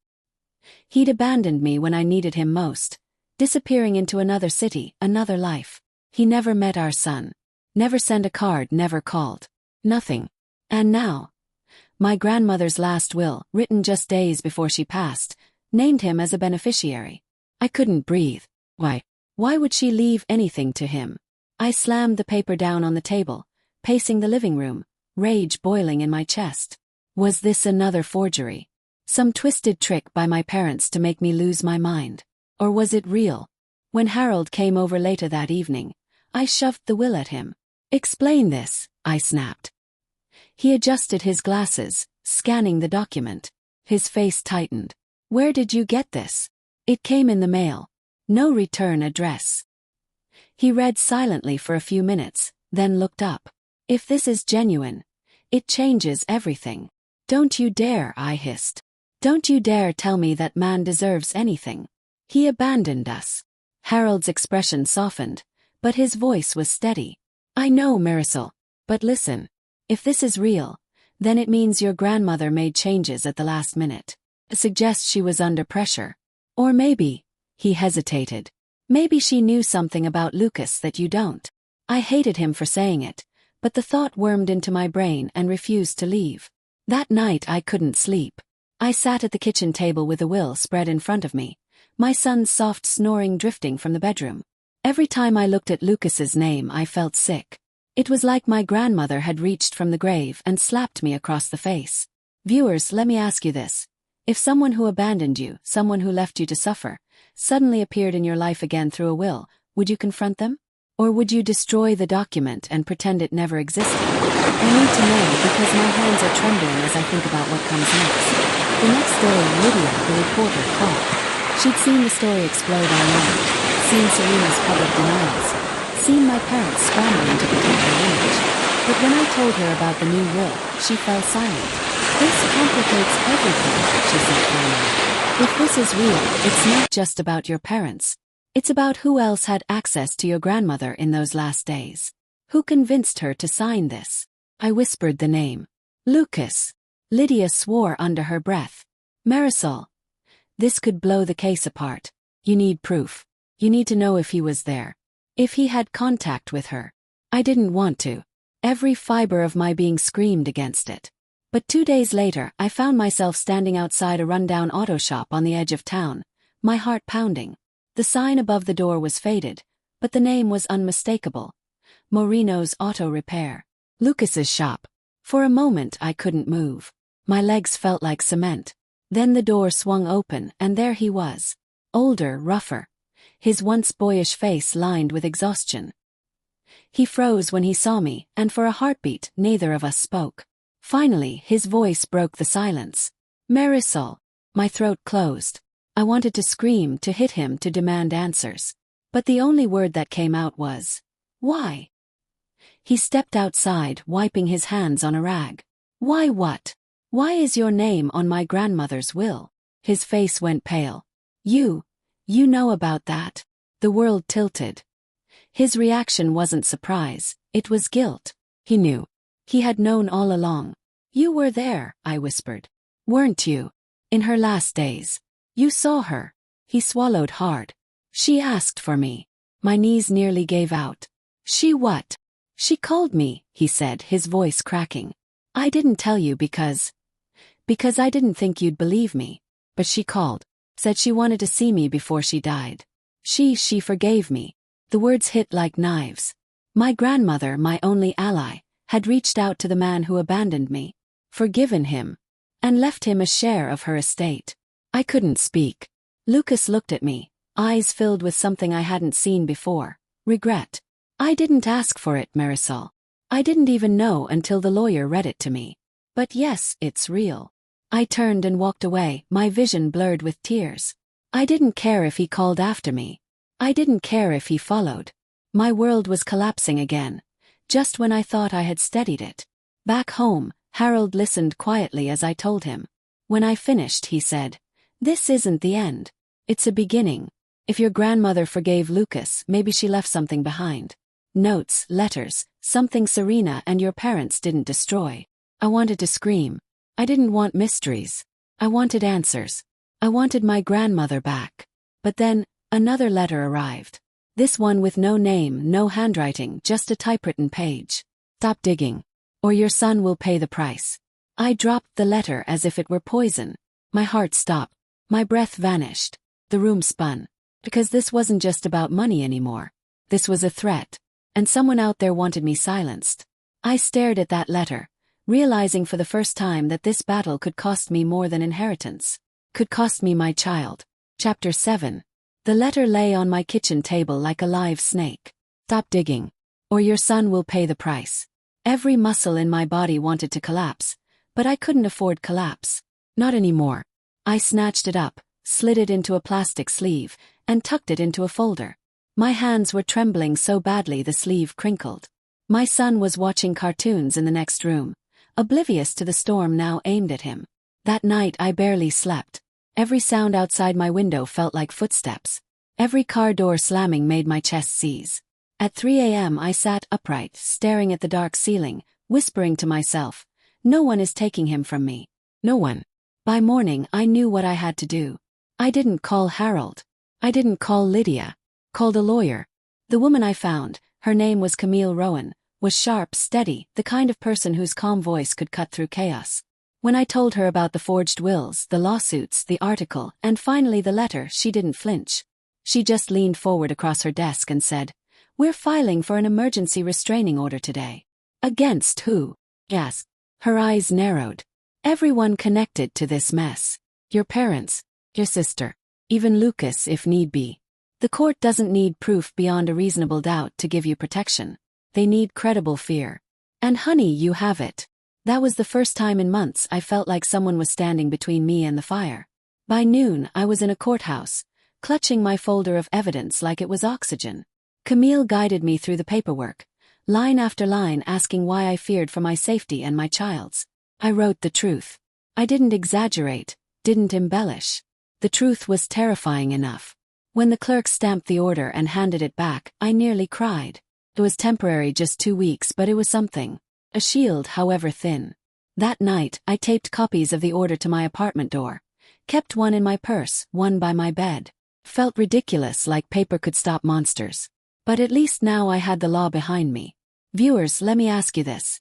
He'd abandoned me when I needed him most, disappearing into another city, another life. He never met our son. Never sent a card, never called. Nothing. And now, my grandmother's last will, written just days before she passed, named him as a beneficiary. I couldn't breathe. Why? Why would she leave anything to him? I slammed the paper down on the table, pacing the living room, rage boiling in my chest. Was this another forgery? Some twisted trick by my parents to make me lose my mind? Or was it real? When Harold came over later that evening, I shoved the will at him. "Explain this," I snapped. He adjusted his glasses, scanning the document. His face tightened. "Where did you get this?" "It came in the mail. No return address." He read silently for a few minutes, then looked up. "If this is genuine, it changes everything." "Don't you dare," I hissed. "Don't you dare tell me that man deserves anything. He abandoned us." Harold's expression softened, but his voice was steady. "I know, Marisol, but listen. If this is real, then it means your grandmother made changes at the last minute. It suggests she was under pressure. Or maybe," he hesitated, "maybe she knew something about Lucas that you don't." I hated him for saying it, but the thought wormed into my brain and refused to leave. That night I couldn't sleep. I sat at the kitchen table with the will spread in front of me, my son's soft snoring drifting from the bedroom. Every time I looked at Lucas's name I felt sick. It was like my grandmother had reached from the grave and slapped me across the face. Viewers, let me ask you this. If someone who abandoned you, someone who left you to suffer, suddenly appeared in your life again through a will, would you confront them? Or would you destroy the document and pretend it never existed? I need to know because my hands are trembling as I think about what comes next. The next day, Lydia, the reporter, called. She'd seen the story explode online, seen Serena's public denials, seen my parents scrambling to protect their image. But when I told her about the new will, she fell silent. This complicates everything, she said finally. If this is real, it's not just about your parents. It's about who else had access to your grandmother in those last days. Who convinced her to sign this? I whispered the name. Lucas. Lydia swore under her breath. Marisol. This could blow the case apart. You need proof. You need to know if he was there. If he had contact with her. I didn't want to. Every fiber of my being screamed against it. But 2 days later, I found myself standing outside a rundown auto shop on the edge of town, my heart pounding. The sign above the door was faded, but the name was unmistakable. Moreno's Auto Repair. Lucas's shop. For a moment I couldn't move. My legs felt like cement. Then the door swung open and there he was. Older, rougher. His once boyish face lined with exhaustion. He froze when he saw me, and for a heartbeat neither of us spoke. Finally his voice broke the silence. Marisol. My throat closed. I wanted to scream, to hit him, to demand answers. But the only word that came out was, why? He stepped outside, wiping his hands on a rag. Why what? Why is your name on my grandmother's will? His face went pale. You know about that. The world tilted. His reaction wasn't surprise, it was guilt. He knew. He had known all along. You were there, I whispered. Weren't you? In her last days. You saw her. He swallowed hard. She asked for me. My knees nearly gave out. She what? She called me, he said, his voice cracking. I didn't tell you because I didn't think you'd believe me. But she called. Said she wanted to see me before she died. She forgave me. The words hit like knives. My grandmother, my only ally, had reached out to the man who abandoned me. Forgiven him. And left him a share of her estate. I couldn't speak. Lucas looked at me, eyes filled with something I hadn't seen before. Regret. I didn't ask for it, Marisol. I didn't even know until the lawyer read it to me. But yes, it's real. I turned and walked away, my vision blurred with tears. I didn't care if he called after me. I didn't care if he followed. My world was collapsing again, just when I thought I had steadied it. Back home, Harold listened quietly as I told him. When I finished, he said, this isn't the end. It's a beginning. If your grandmother forgave Lucas, maybe she left something behind. Notes, letters, something Serena and your parents didn't destroy. I wanted to scream. I didn't want mysteries. I wanted answers. I wanted my grandmother back. But then, another letter arrived. This one with no name, no handwriting, just a typewritten page. Stop digging, or your son will pay the price. I dropped the letter as if it were poison. My heart stopped. My breath vanished. The room spun. Because this wasn't just about money anymore. This was a threat. And someone out there wanted me silenced. I stared at that letter, realizing for the first time that this battle could cost me more than inheritance. Could cost me my child. Chapter 7. The letter lay on my kitchen table like a live snake. Stop digging, or your son will pay the price. Every muscle in my body wanted to collapse, but I couldn't afford collapse. Not anymore. I snatched it up, slid it into a plastic sleeve, and tucked it into a folder. My hands were trembling so badly the sleeve crinkled. My son was watching cartoons in the next room, oblivious to the storm now aimed at him. That night I barely slept. Every sound outside my window felt like footsteps. Every car door slamming made my chest seize. At 3 a.m. I sat upright, staring at the dark ceiling, whispering to myself, no one is taking him from me. No one. By morning I knew what I had to do. I didn't call Harold. I didn't call Lydia. Called a lawyer. The woman I found, her name was Camille Rowan, was sharp, steady, the kind of person whose calm voice could cut through chaos. When I told her about the forged wills, the lawsuits, the article, and finally the letter, she didn't flinch. She just leaned forward across her desk and said, we're filing for an emergency restraining order today. Against who? Yes. Her eyes narrowed. Everyone connected to this mess. Your parents, your sister, even Lucas if need be. The court doesn't need proof beyond a reasonable doubt to give you protection. They need credible fear. And honey, you have it. That was the first time in months I felt like someone was standing between me and the fire. By noon, I was in a courthouse, clutching my folder of evidence like it was oxygen. Camille guided me through the paperwork, line after line asking why I feared for my safety and my child's. I wrote the truth. I didn't exaggerate, didn't embellish. The truth was terrifying enough. When the clerk stamped the order and handed it back, I nearly cried. It was temporary, just 2 weeks, but it was something. A shield, however thin. That night, I taped copies of the order to my apartment door. Kept one in my purse, one by my bed. Felt ridiculous, like paper could stop monsters. But at least now I had the law behind me. Viewers, let me ask you this.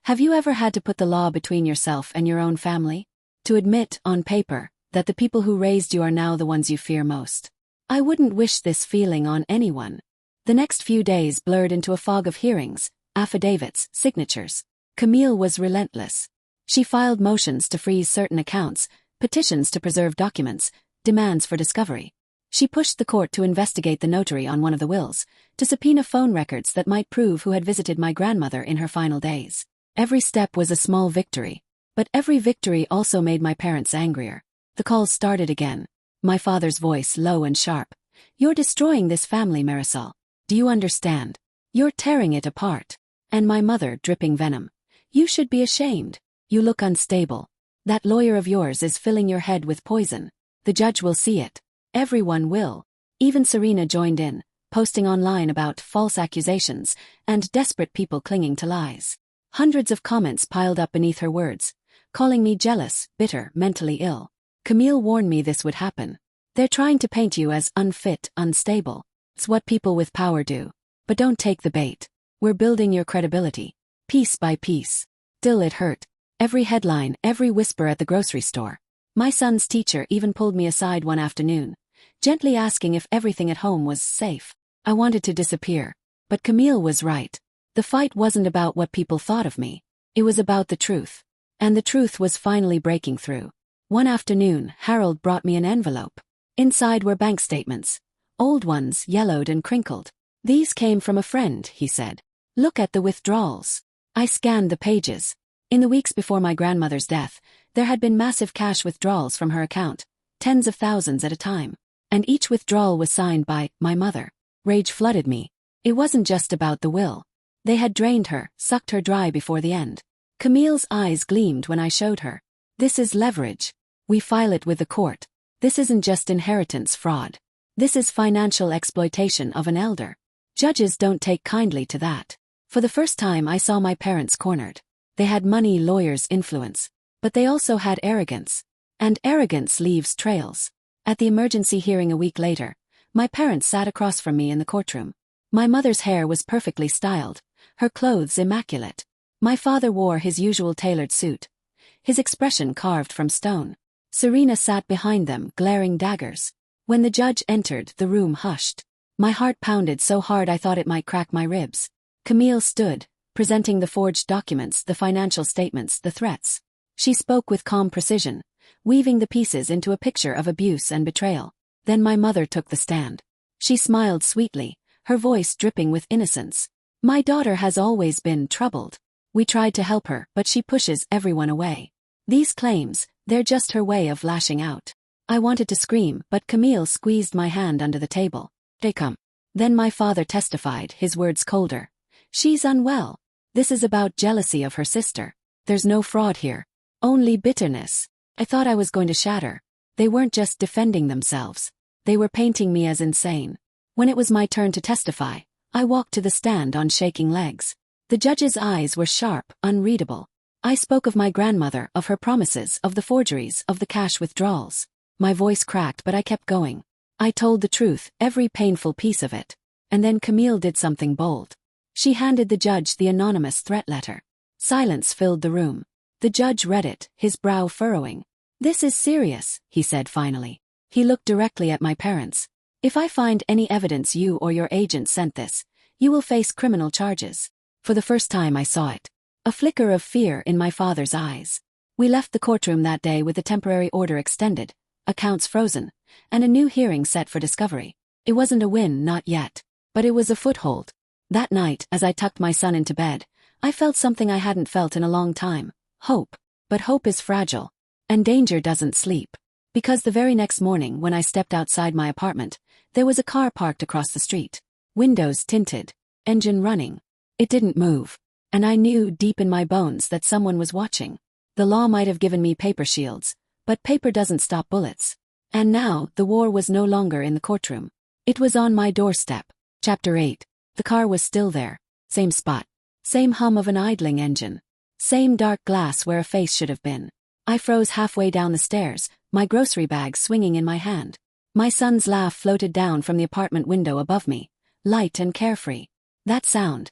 Have you ever had to put the law between yourself and your own family? To admit, on paper, that the people who raised you are now the ones you fear most? I wouldn't wish this feeling on anyone. The next few days blurred into a fog of hearings, affidavits, signatures. Camille was relentless. She filed motions to freeze certain accounts, petitions to preserve documents, demands for discovery. She pushed the court to investigate the notary on one of the wills, to subpoena phone records that might prove who had visited my grandmother in her final days. Every step was a small victory. But every victory also made my parents angrier. The calls started again. My father's voice low and sharp. You're destroying this family, Marisol. Do you understand? You're tearing it apart. And my mother, dripping venom. You should be ashamed. You look unstable. That lawyer of yours is filling your head with poison. The judge will see it. Everyone will. Even Serena joined in, posting online about false accusations and desperate people clinging to lies. Hundreds of comments piled up beneath her words, calling me jealous, bitter, mentally ill. Camille warned me this would happen. They're trying to paint you as unfit, unstable. It's what people with power do. But don't take the bait. We're building your credibility, piece by piece. Still, it hurt. Every headline, every whisper at the grocery store. My son's teacher even pulled me aside one afternoon, gently asking if everything at home was safe. I wanted to disappear. But Camille was right. The fight wasn't about what people thought of me. It was about the truth. And the truth was finally breaking through. One afternoon, Harold brought me an envelope. Inside were bank statements. Old ones, yellowed and crinkled. These came from a friend, he said. Look at the withdrawals. I scanned the pages. In the weeks before my grandmother's death, there had been massive cash withdrawals from her account, tens of thousands at a time. And each withdrawal was signed by my mother. Rage flooded me. It wasn't just about the will. They had drained her, sucked her dry before the end. Camille's eyes gleamed when I showed her. This is leverage. We file it with the court. This isn't just inheritance fraud. This is financial exploitation of an elder. Judges don't take kindly to that. For the first time I saw my parents cornered. They had money, lawyers, influence. But they also had arrogance. And arrogance leaves trails. At the emergency hearing a week later, my parents sat across from me in the courtroom. My mother's hair was perfectly styled, her clothes immaculate. My father wore his usual tailored suit, his expression carved from stone. Serena sat behind them, glaring daggers. When the judge entered, the room hushed. My heart pounded so hard I thought it might crack my ribs. Camille stood, presenting the forged documents, the financial statements, the threats. She spoke with calm precision, weaving the pieces into a picture of abuse and betrayal. Then my mother took the stand. She smiled sweetly, her voice dripping with innocence. My daughter has always been troubled. We tried to help her, but she pushes everyone away. These claims, they're just her way of lashing out. I wanted to scream, but Camille squeezed my hand under the table. They come. Then my father testified, his words colder. She's unwell. This is about jealousy of her sister. There's no fraud here. Only bitterness. I thought I was going to shatter. They weren't just defending themselves. They were painting me as insane. When it was my turn to testify, I walked to the stand on shaking legs. The judge's eyes were sharp, unreadable. I spoke of my grandmother, of her promises, of the forgeries, of the cash withdrawals. My voice cracked, but I kept going. I told the truth, every painful piece of it. And then Camille did something bold. She handed the judge the anonymous threat letter. Silence filled the room. The judge read it, his brow furrowing. This is serious, he said finally. He looked directly at my parents. If I find any evidence you or your agent sent this, you will face criminal charges. For the first time I saw it. A flicker of fear in my father's eyes. We left the courtroom that day with the temporary order extended, accounts frozen, and a new hearing set for discovery. It wasn't a win, not yet. But it was a foothold. That night, as I tucked my son into bed, I felt something I hadn't felt in a long time. Hope. But hope is fragile. And danger doesn't sleep. Because the very next morning when I stepped outside my apartment, there was a car parked across the street. Windows tinted. Engine running. It didn't move. And I knew deep in my bones that someone was watching. The law might have given me paper shields, but paper doesn't stop bullets. And now, the war was no longer in the courtroom. It was on my doorstep. Chapter 8. The car was still there. Same spot. Same hum of an idling engine. Same dark glass where a face should have been. I froze halfway down the stairs, my grocery bag swinging in my hand. My son's laugh floated down from the apartment window above me, light and carefree. That sound,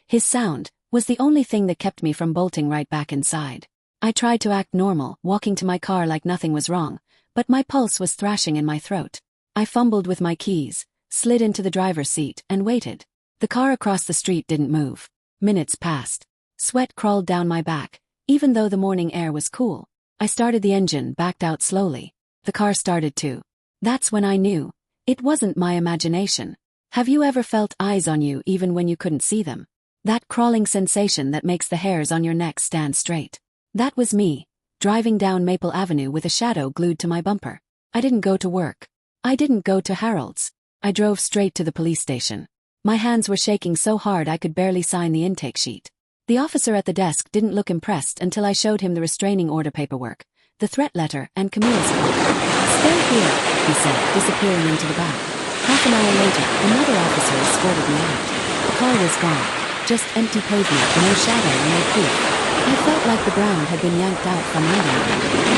his sound, was the only thing that kept me from bolting right back inside. I tried to act normal, walking to my car like nothing was wrong, but my pulse was thrashing in my throat. I fumbled with my keys, slid into the driver's seat, and waited. The car across the street didn't move. Minutes passed. Sweat crawled down my back, even though the morning air was cool. I started the engine, backed out slowly. The car started too. That's when I knew. It wasn't my imagination. Have you ever felt eyes on you even when you couldn't see them? That crawling sensation that makes the hairs on your neck stand straight. That was me, driving down Maple Avenue with a shadow glued to my bumper. I didn't go to work. I didn't go to Harold's. I drove straight to the police station. My hands were shaking so hard I could barely sign the intake sheet. The officer at the desk didn't look impressed until I showed him the restraining order paperwork, the threat letter, and Camille's call. "Stay here," he said, disappearing into the back. Half an hour later, another officer escorted me out. The car was gone. Just empty pavement, no shadow, no proof. I felt like the ground had been yanked out from under me.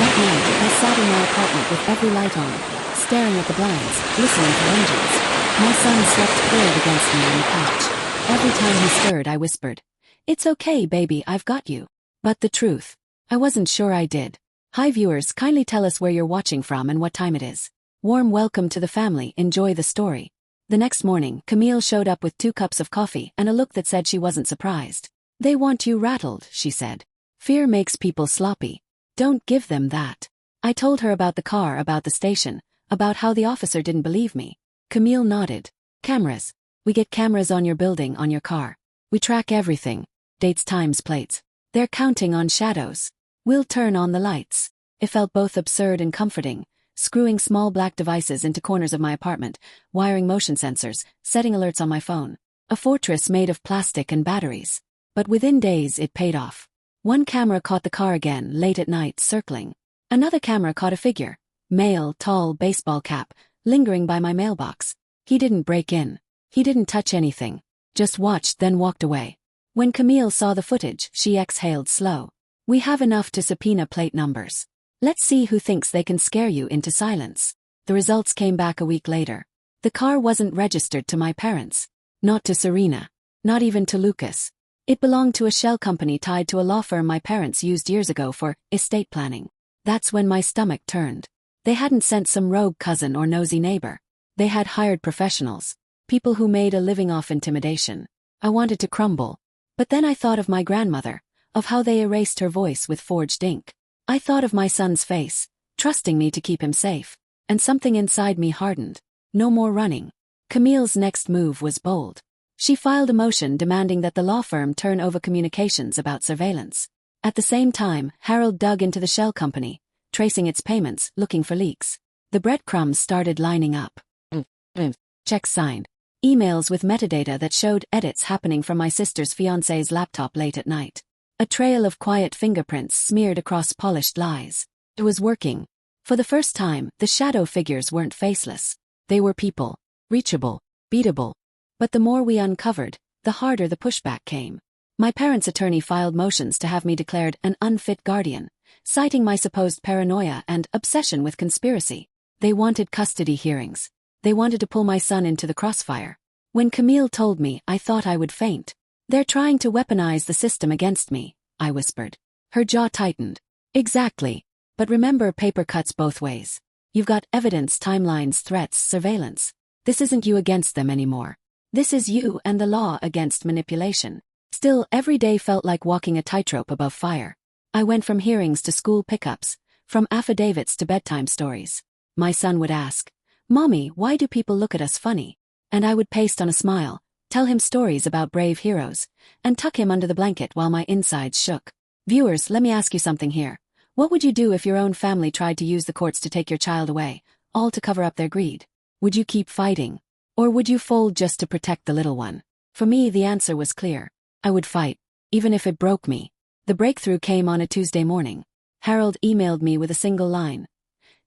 That night, I sat in my apartment with every light on, staring at the blinds, listening for engines. My son slept curled against me on the couch. Every time he stirred, I whispered, "It's okay, baby, I've got you." But the truth, I wasn't sure I did. Hi viewers, kindly tell us where you're watching from and what time it is. Warm welcome to the family, enjoy the story. The next morning, Camille showed up with 2 cups of coffee and a look that said she wasn't surprised. "They want you rattled," she said. "Fear makes people sloppy. Don't give them that." I told her about the car, about the station, about how the officer didn't believe me. Camille nodded. "Cameras. We get cameras on your building, on your car. We track everything. Dates, times, plates. They're counting on shadows. We'll turn on the lights." It felt both absurd and comforting, screwing small black devices into corners of my apartment, wiring motion sensors, setting alerts on my phone. A fortress made of plastic and batteries. But within days it paid off. One camera caught the car again, late at night, circling. Another camera caught a figure, male, tall, baseball cap, lingering by my mailbox. He didn't break in. He didn't touch anything. Just watched, then walked away. When Camille saw the footage, she exhaled slow. "We have enough to subpoena plate numbers. Let's see who thinks they can scare you into silence." The results came back a week later. The car wasn't registered to my parents. Not to Serena. Not even to Lucas. It belonged to a shell company tied to a law firm my parents used years ago for estate planning. That's when my stomach turned. They hadn't sent some rogue cousin or nosy neighbor. They had hired professionals. People who made a living off intimidation. I wanted to crumble. But then I thought of my grandmother, of how they erased her voice with forged ink. I thought of my son's face, trusting me to keep him safe. And something inside me hardened. No more running. Camille's next move was bold. She filed a motion demanding that the law firm turn over communications about surveillance. At the same time, Harold dug into the shell company, tracing its payments, looking for leaks. The breadcrumbs started lining up. Checks signed. Emails with metadata that showed edits happening from my sister's fiancé's laptop late at night. A trail of quiet fingerprints smeared across polished lies. It was working. For the first time, the shadow figures weren't faceless. They were people. Reachable. Beatable. But the more we uncovered, the harder the pushback came. My parents' attorney filed motions to have me declared an unfit guardian, citing my supposed paranoia and obsession with conspiracy. They wanted custody hearings. They wanted to pull my son into the crossfire. When Camille told me, I thought I would faint. "They're trying to weaponize the system against me," I whispered. Her jaw tightened. "Exactly. But remember, paper cuts both ways. You've got evidence, timelines, threats, surveillance. This isn't you against them anymore. This is you and the law against manipulation." Still, every day felt like walking a tightrope above fire. I went from hearings to school pickups, from affidavits to bedtime stories. My son would ask, "Mommy, why do people look at us funny?" And I would paste on a smile, tell him stories about brave heroes, and tuck him under the blanket while my insides shook. Viewers, let me ask you something here. What would you do if your own family tried to use the courts to take your child away, all to cover up their greed? Would you keep fighting? Or would you fold just to protect the little one? For me, the answer was clear. I would fight, even if it broke me. The breakthrough came on a Tuesday morning. Harold emailed me with a single line.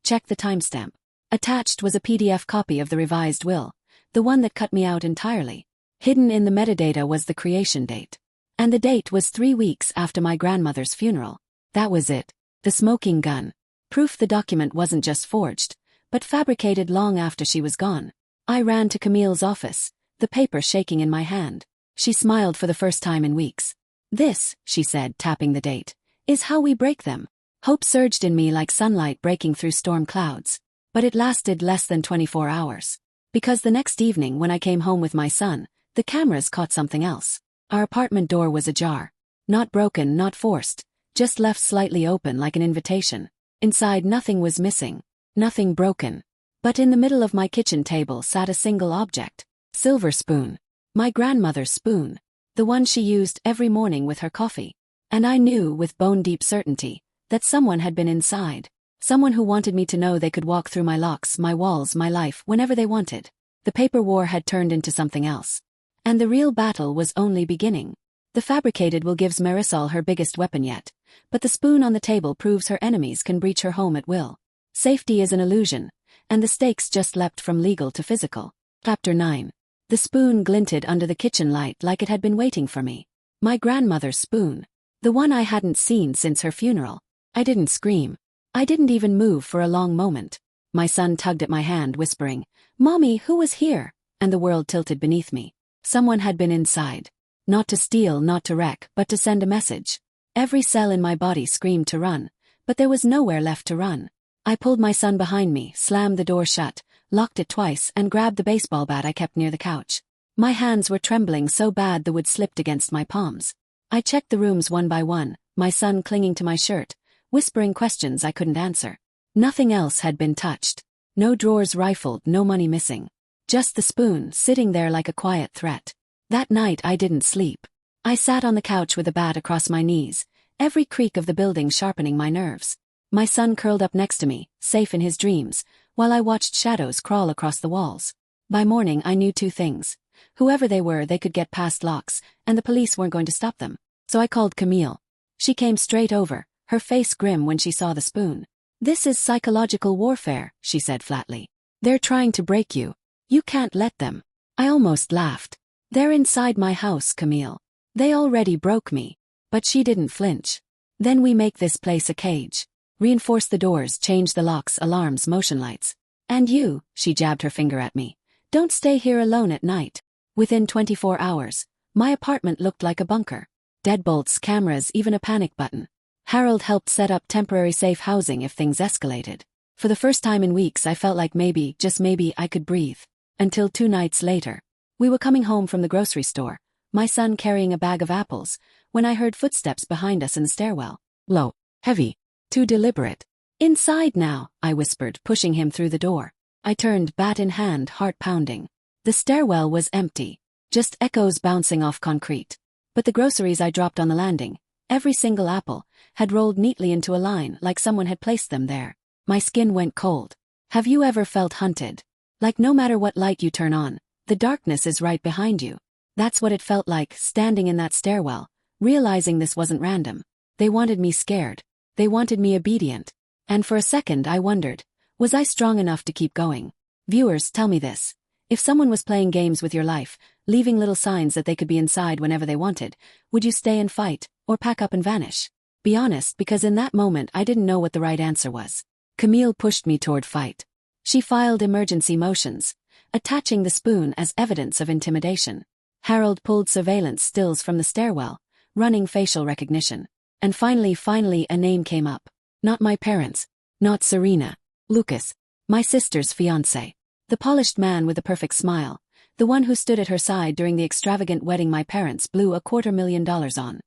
Check the timestamp. Attached was a PDF copy of the revised will, the one that cut me out entirely. Hidden in the metadata was the creation date. And the date was 3 weeks after my grandmother's funeral. That was it. The smoking gun. Proof the document wasn't just forged, but fabricated long after she was gone. I ran to Camille's office, the paper shaking in my hand. She smiled for the first time in weeks. "This," she said, tapping the date, "is how we break them." Hope surged in me like sunlight breaking through storm clouds. But it lasted less than 24 hours. Because the next evening when I came home with my son, the cameras caught something else. Our apartment door was ajar. Not broken, not forced, just left slightly open like an invitation. Inside nothing was missing, nothing broken. But in the middle of my kitchen table sat a single object. Silver spoon. My grandmother's spoon. The one she used every morning with her coffee. And I knew with bone-deep certainty that someone had been inside. Someone who wanted me to know they could walk through my locks, my walls, my life whenever they wanted. The paper war had turned into something else. And the real battle was only beginning. The fabricated will gives Marisol her biggest weapon yet, but the spoon on the table proves her enemies can breach her home at will. Safety is an illusion, and the stakes just leapt from legal to physical. Chapter 9. The spoon glinted under the kitchen light like it had been waiting for me. My grandmother's spoon. The one I hadn't seen since her funeral. I didn't scream. I didn't even move for a long moment. My son tugged at my hand, whispering, "Mommy, who was here?" And the world tilted beneath me. Someone had been inside. Not to steal, not to wreck, but to send a message. Every cell in my body screamed to run, but there was nowhere left to run. I pulled my son behind me, slammed the door shut, locked it twice, and grabbed the baseball bat I kept near the couch. My hands were trembling so bad the wood slipped against my palms. I checked the rooms one by one, my son clinging to my shirt, whispering questions I couldn't answer. Nothing else had been touched. No drawers rifled, no money missing. Just the spoon, sitting there like a quiet threat. That night I didn't sleep. I sat on the couch with a bat across my knees, every creak of the building sharpening my nerves. My son curled up next to me, safe in his dreams, while I watched shadows crawl across the walls. By morning I knew 2 things. Whoever they were, they could get past locks, and the police weren't going to stop them. So I called Camille. She came straight over, her face grim when she saw the spoon. "This is psychological warfare," she said flatly. "They're trying to break you. You can't let them." I almost laughed. "They're inside my house, Camille. They already broke me." But she didn't flinch. "Then we make this place a cage. Reinforce the doors, change the locks, alarms, motion lights. And you," she jabbed her finger at me, "don't stay here alone at night." Within 24 hours, my apartment looked like a bunker. Deadbolts, cameras, even a panic button. Harold helped set up temporary safe housing if things escalated. For the first time in weeks I felt like maybe, just maybe, I could breathe. Until 2 nights later. We were coming home from the grocery store, my son carrying a bag of apples, when I heard footsteps behind us in the stairwell. Low, heavy, too deliberate. "Inside now," I whispered, pushing him through the door. I turned, bat in hand, heart pounding. The stairwell was empty, just echoes bouncing off concrete. But the groceries I dropped on the landing, every single apple, had rolled neatly into a line like someone had placed them there. My skin went cold. Have you ever felt hunted? Like no matter what light you turn on, the darkness is right behind you. That's what it felt like, standing in that stairwell, realizing this wasn't random. They wanted me scared. They wanted me obedient. And for a second I wondered, was I strong enough to keep going? Viewers, tell me this. If someone was playing games with your life, leaving little signs that they could be inside whenever they wanted, would you stay and fight, or pack up and vanish? Be honest, because in that moment I didn't know what the right answer was. Camille pushed me toward fight. She filed emergency motions, attaching the spoon as evidence of intimidation. Harold pulled surveillance stills from the stairwell, running facial recognition. And finally a name came up. Not my parents. Not Serena. Lucas. My sister's fiancé. The polished man with the perfect smile. The one who stood at her side during the extravagant wedding my parents blew $250,000 on.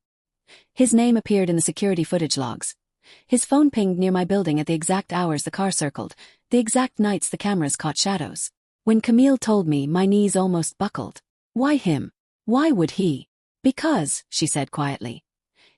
His name appeared in the security footage logs. His phone pinged near my building at the exact hours the car circled, the exact nights the cameras caught shadows. When Camille told me, my knees almost buckled. Why him? Why would he? Because, she said quietly.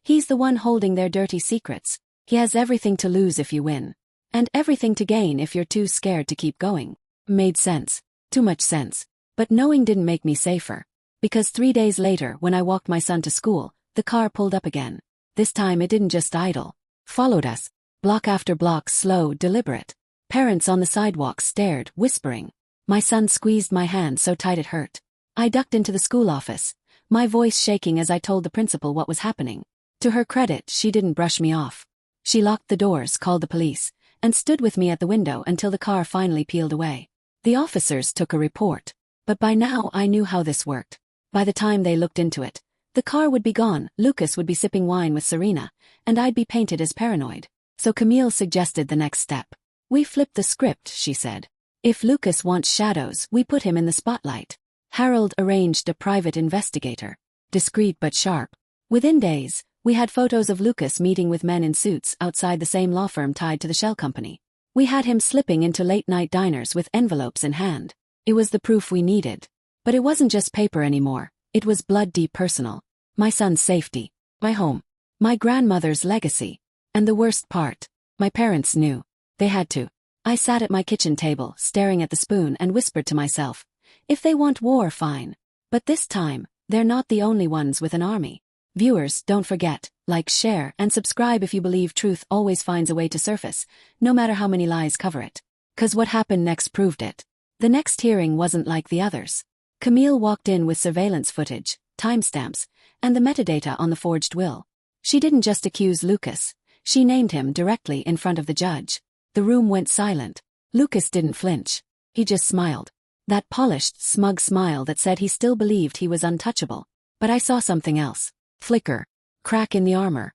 He's the one holding their dirty secrets. He has everything to lose if you win. And everything to gain if you're too scared to keep going. Made sense. Too much sense. But knowing didn't make me safer. Because 3 days later, when I walked my son to school, the car pulled up again. This time it didn't just idle. Followed us. Block after block, slow, deliberate. Parents on the sidewalk stared, whispering. My son squeezed my hand so tight it hurt. I ducked into the school office, my voice shaking as I told the principal what was happening. To her credit, she didn't brush me off. She locked the doors, called the police, and stood with me at the window until the car finally peeled away. The officers took a report. But by now I knew how this worked. By the time they looked into it, the car would be gone, Lucas would be sipping wine with Serena, and I'd be painted as paranoid. So Camille suggested the next step. We flipped the script, she said. If Lucas wants shadows, we put him in the spotlight. Harold arranged a private investigator. Discreet but sharp. Within days, we had photos of Lucas meeting with men in suits outside the same law firm tied to the shell company. We had him slipping into late-night diners with envelopes in hand. It was the proof we needed. But it wasn't just paper anymore. It was blood-deep personal. My son's safety. My home. My grandmother's legacy. And the worst part. My parents knew. They had to. I sat at my kitchen table, staring at the spoon, and whispered to myself, if they want war, fine. But this time, they're not the only ones with an army. Viewers, don't forget, like, share, and subscribe if you believe truth always finds a way to surface, no matter how many lies cover it. 'Cause what happened next proved it. The next hearing wasn't like the others. Camille walked in with surveillance footage, timestamps, and the metadata on the forged will. She didn't just accuse Lucas. She named him directly in front of the judge. The room went silent. Lucas didn't flinch. He just smiled. That polished, smug smile that said he still believed he was untouchable. But I saw something else. Flicker. Crack in the armor.